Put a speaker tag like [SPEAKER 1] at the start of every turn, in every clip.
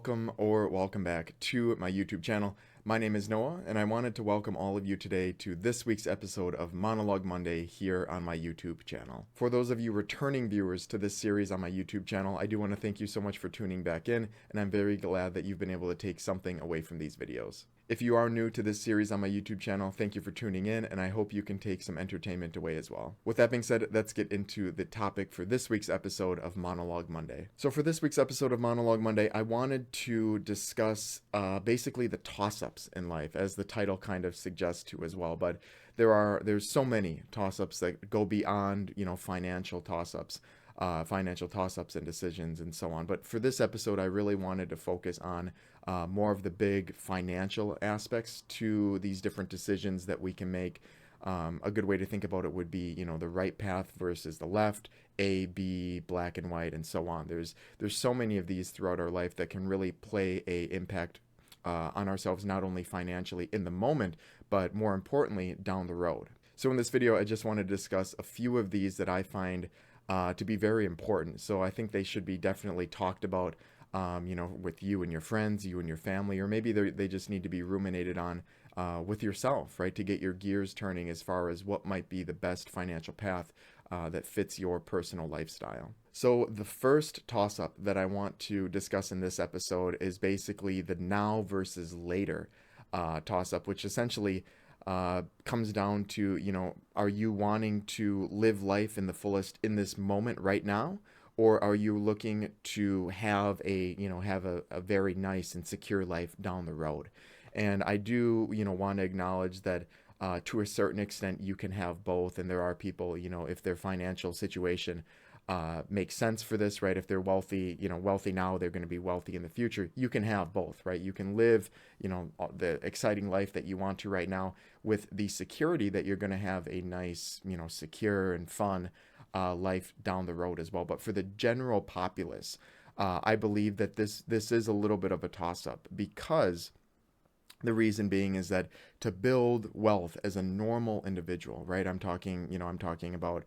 [SPEAKER 1] welcome back to my YouTube channel. My name is Noah, and I wanted to welcome all of you today to this week's episode of Monologue Monday here on my YouTube channel. For those of you returning viewers to this series on my YouTube channel, I do want to thank you so much for tuning back in, and I'm very glad that you've been able to take something away from these videos. If you are new to this series on my YouTube channel, thank you for tuning in, and I hope you can take some entertainment away as well. With that being said, let's get into the topic for this week's episode of Monologue Monday. So for this week's episode of Monologue Monday, I wanted to discuss basically the toss-ups in life, as the title kind of suggests to as well. But there's so many toss-ups that go beyond, financial toss-ups. Financial toss-ups and decisions and so on. But for this episode, I really wanted to focus on more of the big financial aspects to these different decisions that we can make. A good way to think about it would be, the right path versus the left, A, B, black and white, and so on. There's so many of these throughout our life that can really play a impact on ourselves, not only financially in the moment, but more importantly, down the road. So in this video, I just want to discuss a few of these that I find to be very important. So I think they should be definitely talked about, with you and your friends, you and your family, or maybe they just need to be ruminated on with yourself, right? To get your gears turning as far as what might be the best financial path that fits your personal lifestyle. So the first toss-up that I want to discuss in this episode is basically the now versus later toss-up, which essentially comes down to, are you wanting to live life in the fullest in this moment right now? Or are you looking to have a very nice and secure life down the road? And I do, want to acknowledge that to a certain extent you can have both. And there are people, if their financial situation makes sense for this, right? If they're wealthy, wealthy now, they're going to be wealthy in the future. You can have both, right? You can live, the exciting life that you want to right now with the security that you're going to have a nice, secure and fun life down the road as well. But for the general populace, I believe that this is a little bit of a toss-up, because the reason being is that to build wealth as a normal individual, right? I'm talking about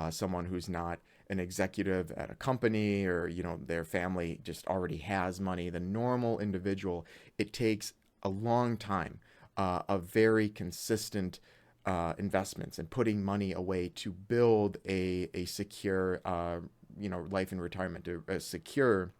[SPEAKER 1] someone who's not an executive at a company, or, their family just already has money. The normal individual, it takes a long time of very consistent investments and putting money away to build a secure, life in retirement, a secure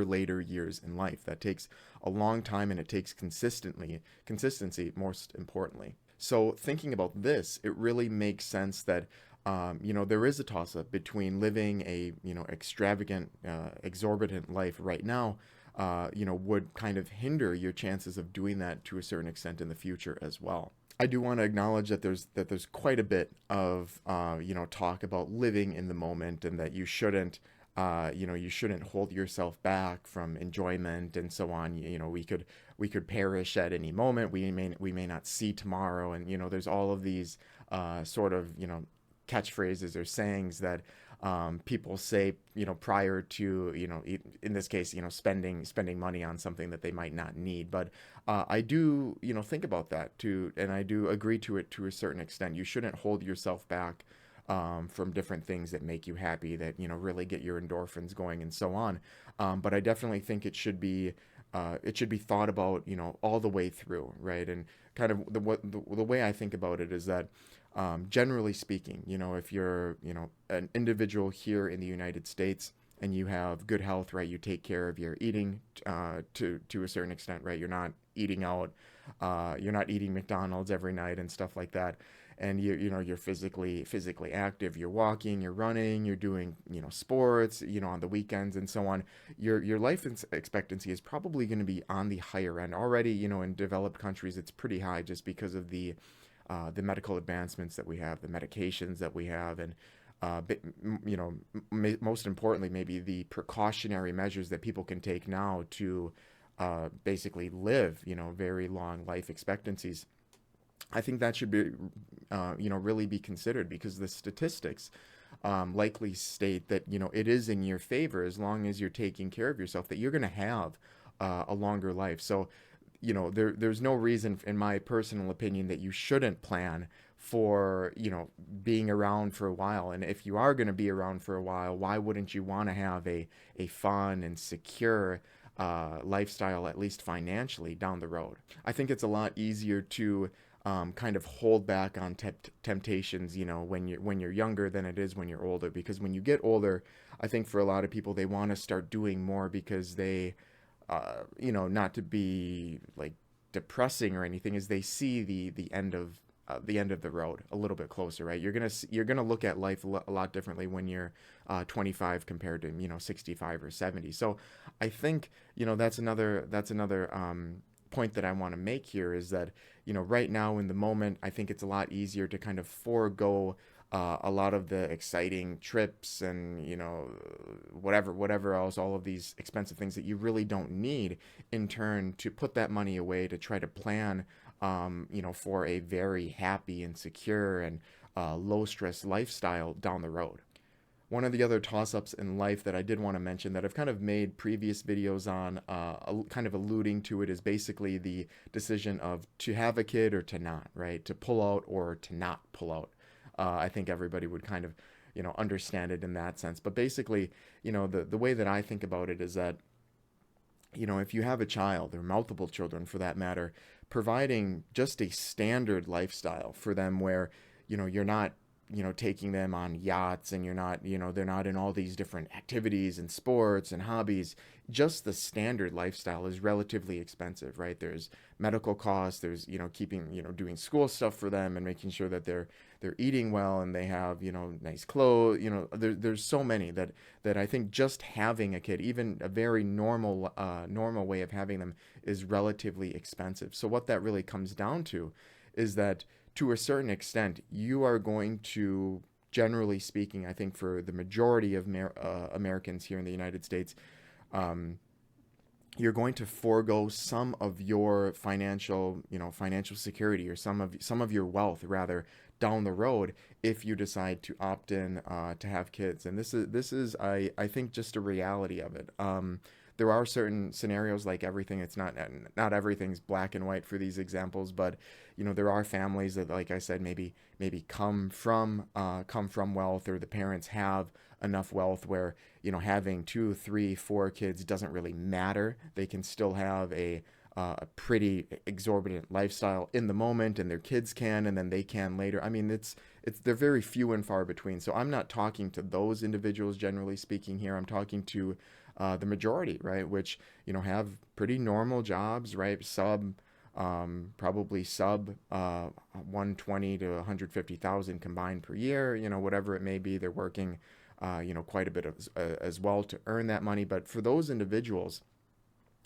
[SPEAKER 1] later years in life. That takes a long time, and it takes consistency, most importantly. So thinking about this, it really makes sense that there is a toss-up between living a extravagant, exorbitant life right now, would kind of hinder your chances of doing that to a certain extent in the future as well. I do want to acknowledge that there's quite a bit of talk about living in the moment, and that you shouldn't hold yourself back from enjoyment and so on. We could perish at any moment. We may not see tomorrow, and there's all of these sort of catchphrases or sayings that people say prior to in this case spending money on something that they might not need. But I do think about that too, and I do agree to it to a certain extent. You shouldn't hold yourself back from different things that make you happy, that really get your endorphins going and so on. But I definitely think it should be thought about all the way through, right? And kind of the way I think about it is that generally speaking, if you're an individual here in the United States and you have good health, right, you take care of your eating to a certain extent, right? You're not eating out, you're not eating McDonald's every night and stuff like that. And you're physically active. You're walking, you're running, you're doing sports, on the weekends and so on. Your life expectancy is probably going to be on the higher end already. In developed countries, it's pretty high just because of the medical advancements that we have, the medications that we have, and most importantly, maybe the precautionary measures that people can take now to basically live very long life expectancies. I think that should be, really be considered, because the statistics likely state that, it is in your favor, as long as you're taking care of yourself, that you're going to have a longer life. So, there's no reason, in my personal opinion, that you shouldn't plan for, being around for a while. And if you are going to be around for a while, why wouldn't you want to have a fun and secure lifestyle, at least financially, down the road. I think it's a lot easier to kind of hold back on temptations, when you're younger than it is when you're older. Because when you get older, I think for a lot of people, they want to start doing more because they, not to be like depressing or anything, is they see the end of the road a little bit closer, right? You're gonna look at life a lot differently when you're 25 compared to 65 or 70. So I think that's another point that I want to make here, is that right now in the moment, I think it's a lot easier to kind of forego a lot of the exciting trips and whatever else, all of these expensive things that you really don't need, in turn to put that money away to try to plan for a very happy and secure and low stress lifestyle down the road. One of the other toss ups in life that I did want to mention, that I've kind of made previous videos on, kind of alluding to it, is basically the decision of to have a kid or to not, right? To pull out or to not pull out. I think everybody would kind of, understand it in that sense. But basically, the way that I think about it is that, if you have a child or multiple children for that matter, providing just a standard lifestyle for them where, you're not, taking them on yachts, and you're not, they're not in all these different activities and sports and hobbies. Just the standard lifestyle is relatively expensive, right? There's medical costs, there's, keeping, doing school stuff for them and making sure that they're eating well and they have, nice clothes, there's so many that I think just having a kid, even a very normal way of having them, is relatively expensive. So what that really comes down to is that, to a certain extent, you are going to, generally speaking, I think for the majority of Americans here in the United States, um, you're going to forego some of your financial security, or some of your wealth rather, down the road, if you decide to opt in to have kids. And this is I think just a reality of it. There are certain scenarios, like everything. It's not everything's black and white for these examples, but there are families that, like I said, maybe come from wealth, or the parents have enough wealth where having 2, 3, 4 kids doesn't really matter. They can still have a pretty exorbitant lifestyle in the moment, and their kids can, and then they can later. I mean, they're very few and far between. So I'm not talking to those individuals, generally speaking here. I'm talking to the majority, right? Which have pretty normal jobs, right? Probably sub 120 to 150,000 combined per year. Whatever it may be, they're working quite a bit as well to earn that money. But for those individuals,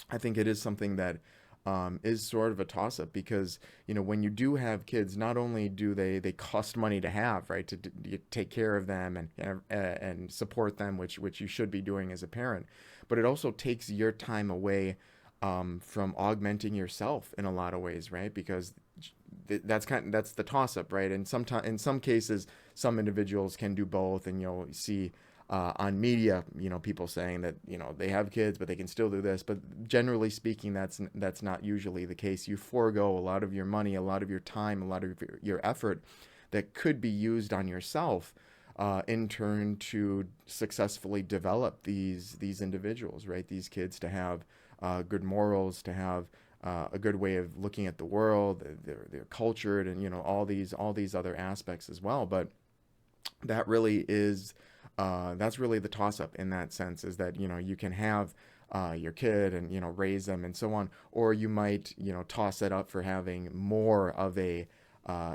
[SPEAKER 1] I think it is something that is sort of a toss up, because when you do have kids, not only do they cost money to have, right, to take care of them and support them, which you should be doing as a parent, but it also takes your time away from augmenting yourself in a lot of ways, right? Because that's the toss up, right? And sometimes, in some cases, some individuals can do both, and you'll see on media, people saying that they have kids, but they can still do this. But generally speaking, that's not usually the case. You forego a lot of your money, a lot of your time, a lot of your effort that could be used on yourself, in turn to successfully develop these individuals, right? These kids to have good morals, to have a good way of looking at the world. They're cultured, and all these other aspects as well. But that really is that's really the toss up in that sense, is that you can have your kid and raise them and so on, or you might toss it up for having more of a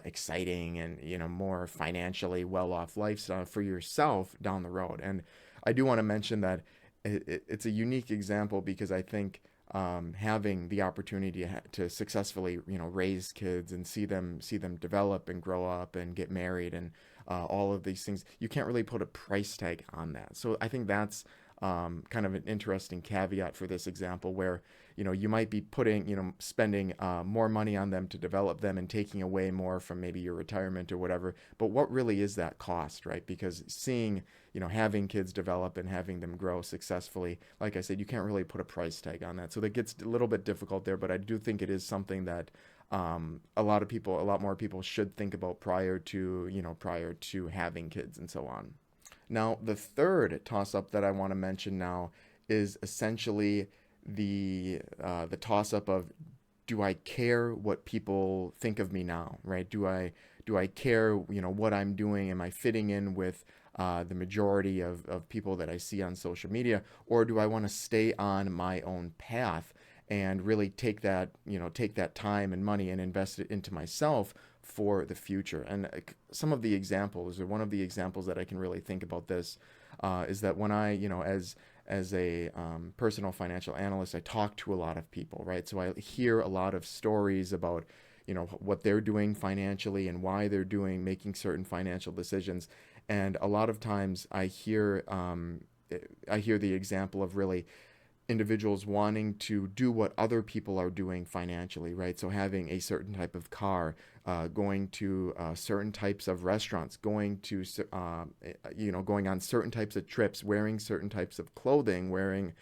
[SPEAKER 1] exciting and more financially well-off lifestyle for yourself down the road. And I do want to mention that it's a unique example, because I think having the opportunity to successfully raise kids and see them develop and grow up and get married and all of these things, you can't really put a price tag on that. So I think that's kind of an interesting caveat for this example, where you might be spending more money on them to develop them and taking away more from maybe your retirement or whatever. But what really is that cost, right? Because having kids develop and having them grow successfully, like I said, you can't really put a price tag on that. So that gets a little bit difficult there, but I do think it is something that a lot more people should think about prior to having kids and so on. Now, the third toss up that I want to mention now is essentially the toss up of, do I care what people think of me now, right? Do I care, what I'm doing? Am I fitting in with the majority of people that I see on social media, or do I want to stay on my own path and really take that time and money and invest it into myself for the future? And some of the examples, or one of the examples that I can really think about this, is that when I, as a personal financial analyst, I talk to a lot of people, right? So I hear a lot of stories about, what they're doing financially and why they're making certain financial decisions. And a lot of times I hear the example of really individuals wanting to do what other people are doing financially, right? So having a certain type of car, going to certain types of restaurants, going on certain types of trips, wearing certain types of clothing,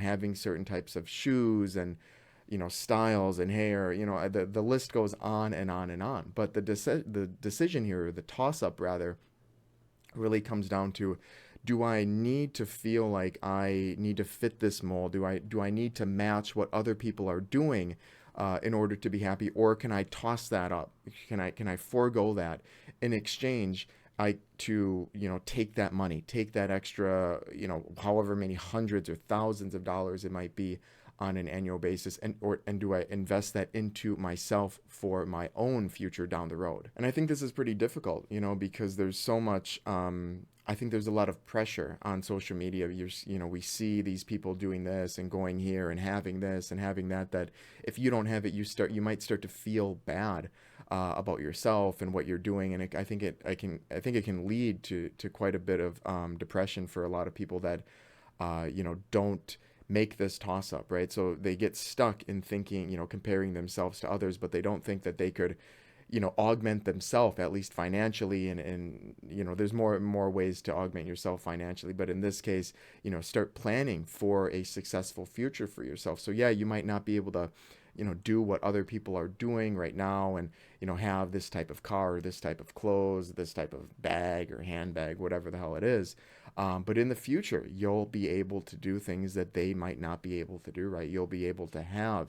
[SPEAKER 1] having certain types of shoes and, styles and hair, the list goes on and on and on. But the decision here, the toss up rather, really comes down to, do I need to feel like I need to fit this mold? Do I need to match what other people are doing in order to be happy, or can I toss that up? Can I forego that in exchange? Take that money, take that extra, however many hundreds or thousands of dollars it might be on an annual basis, and do I invest that into myself for my own future down the road? And I think this is pretty difficult, because there's so much. I think there's a lot of pressure on social media. We see these people doing this and going here and having this and having that. That if you don't have it, you might start to feel bad about yourself and what you're doing, and I think it can lead to quite a bit of depression for a lot of people that don't make this toss up, right? So they get stuck in thinking, comparing themselves to others, but they don't think that they could, augment themselves, at least financially. And there's more ways to augment yourself financially. But in this case, start planning for a successful future for yourself. So yeah, you might not be able to, do what other people are doing right now and, have this type of car, or this type of clothes, this type of bag or handbag, whatever the hell it is. But in the future, you'll be able to do things that they might not be able to do, right? You'll be able to have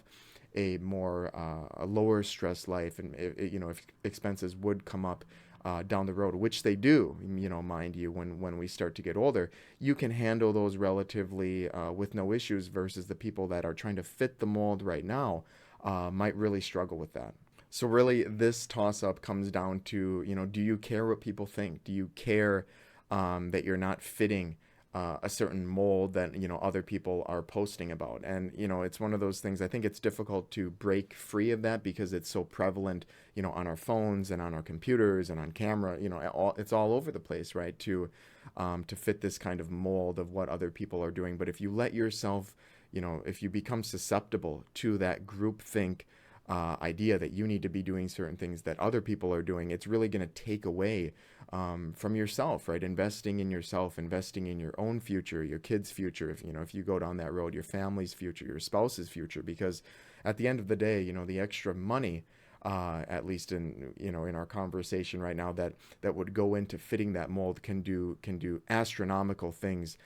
[SPEAKER 1] a lower stress life, and if expenses would come up down the road, which they do, mind you, when we start to get older, you can handle those relatively with no issues, versus the people that are trying to fit the mold right now might really struggle with that. So really, this toss-up comes down to, do you care what people think? Do you care that you're not fitting a certain mold that other people are posting about? And it's one of those things. I think it's difficult to break free of that, because it's so prevalent on our phones and on our computers and on camera. It's all over the place, right? To fit this kind of mold of what other people are doing. But if you let yourself, if you become susceptible to that groupthink idea that you need to be doing certain things that other people are doing, it's really going to take away from yourself, right? Investing in yourself, investing in your own future, your kids' future, if you go down that road, your family's future, your spouse's future. Because at the end of the day, the extra money, at least in our conversation right now, that would go into fitting that mold can do astronomical things.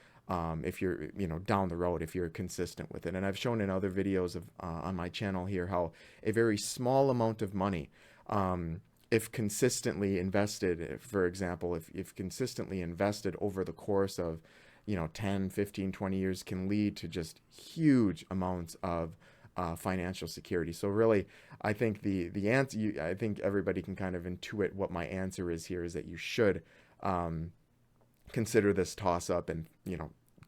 [SPEAKER 1] If you're, down the road, if you're consistent with it. And I've shown in other videos on my channel here how a very small amount of money, if consistently invested, for example, if consistently invested over the course of, 10, 15, 20 years, can lead to just huge amounts of financial security. So really, I think the answer, I think everybody can kind of intuit what my answer is here, is that you should consider this toss up and,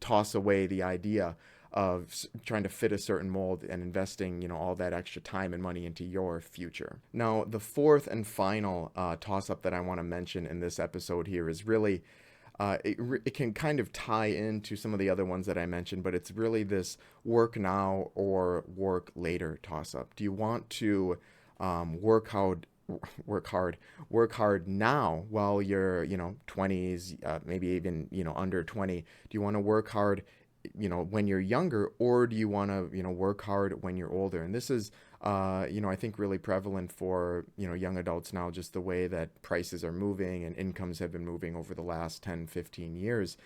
[SPEAKER 1] toss away the idea of trying to fit a certain mold and investing, all that extra time and money into your future. Now, the fourth and final toss up that I want to mention in this episode here is really, it can kind of tie into some of the other ones that I mentioned, but it's really this work now or work later toss up. Do you want to work hard now while you're 20s, maybe even under 20? Do you want to work hard when you're younger, or do you want to work hard when you're older? And this is I think really prevalent for young adults now, just the way that prices are moving and incomes have been moving over the last 10, 15 years,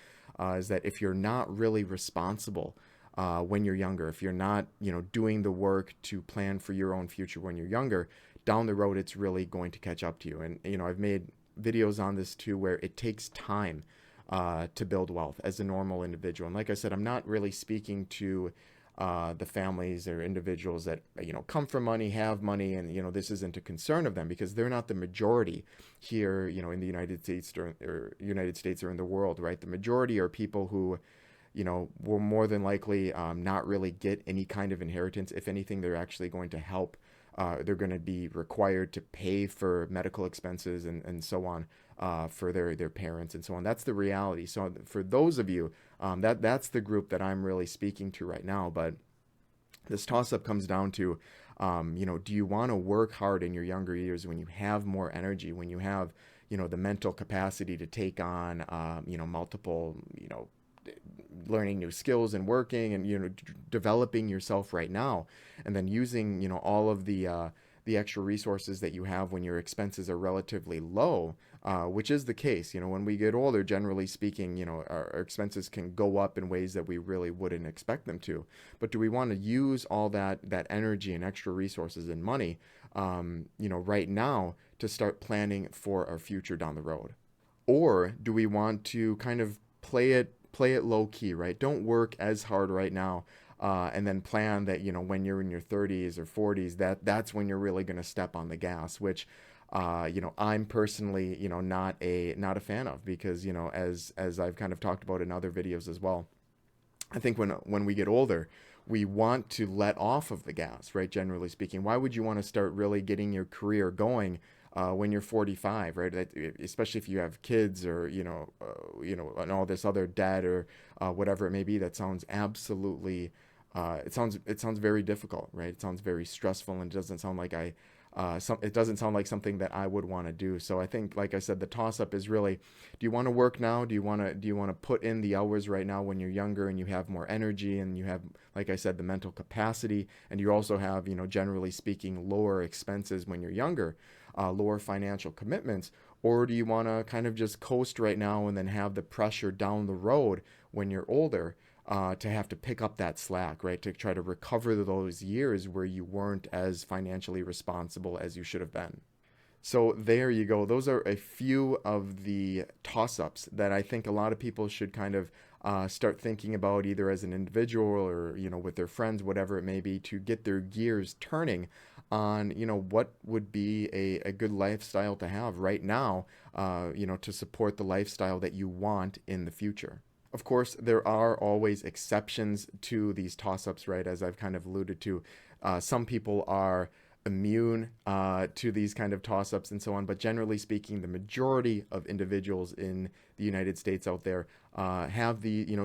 [SPEAKER 1] is that if you're not really responsible when you're younger. If you're not, doing the work to plan for your own future when you're younger, down the road, it's really going to catch up to you. And, I've made videos on this too, where it takes time to build wealth as a normal individual. And like I said, I'm not really speaking to the families or individuals that come from money, have money, and this isn't a concern of them, because they're not the majority here, in the United States or in the world, right? The majority are people who will more than likely not really get any kind of inheritance. If anything, they're actually going to help. They're going to be required to pay for medical expenses and so on for their parents and so on. That's the reality. So for those of you, that's the group that I'm really speaking to right now. But this toss-up comes down to, do you want to work hard in your younger years when you have more energy, when you have, the mental capacity to take on, multiple, learning new skills and working and developing yourself right now, and then using all of the extra resources that you have when your expenses are relatively low, which is the case. When we get older, generally speaking, our expenses can go up in ways that we really wouldn't expect them to. But do we want to use all that energy and extra resources and money, right now, to start planning for our future down the road? Or do we want to kind of play it low key, right? Don't work as hard right now, and then plan that when you're in your 30s or 40s, that's when you're really going to step on the gas, which I'm personally not a fan of, because as I've kind of talked about in other videos as well, I think when we get older, we want to let off of the gas, right? Generally speaking, why would you want to start really getting your career going when you're 45, right? Especially if you have kids or and all this other debt or whatever it may be. That sounds absolutely. It sounds very difficult, right? It sounds very stressful, and it doesn't sound like it doesn't sound like something that I would want to do. So I think, like I said, the toss-up is really: do you want to work now? Do you want to put in the hours right now when you're younger and you have more energy and you have, like I said, the mental capacity, and you also have, generally speaking, lower expenses when you're younger, lower financial commitments? Or do you want to kind of just coast right now and then have the pressure down the road when you're older? To have to pick up that slack, right? To try to recover those years where you weren't as financially responsible as you should have been. So there you go. Those are a few of the toss-ups that I think a lot of people should kind of start thinking about, either as an individual or, with their friends, whatever it may be, to get their gears turning on, what would be a good lifestyle to have right now, to support the lifestyle that you want in the future. Of course, there are always exceptions to these toss-ups, right? As I've kind of alluded to, some people are immune to these kind of toss-ups and so on. But generally speaking, the majority of individuals in the United States out there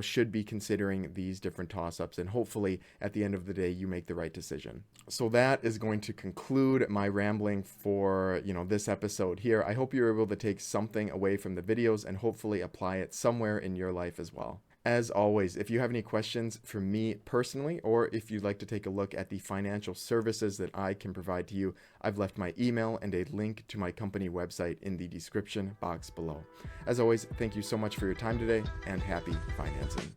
[SPEAKER 1] should be considering these different toss-ups. And hopefully, at the end of the day, you make the right decision. So that is going to conclude my rambling for, this episode here. I hope you're able to take something away from the videos and hopefully apply it somewhere in your life as well. As always, if you have any questions for me personally, or if you'd like to take a look at the financial services that I can provide to you, I've left my email and a link to my company website in the description box below. As always, thank you so much for your time today, and happy financing.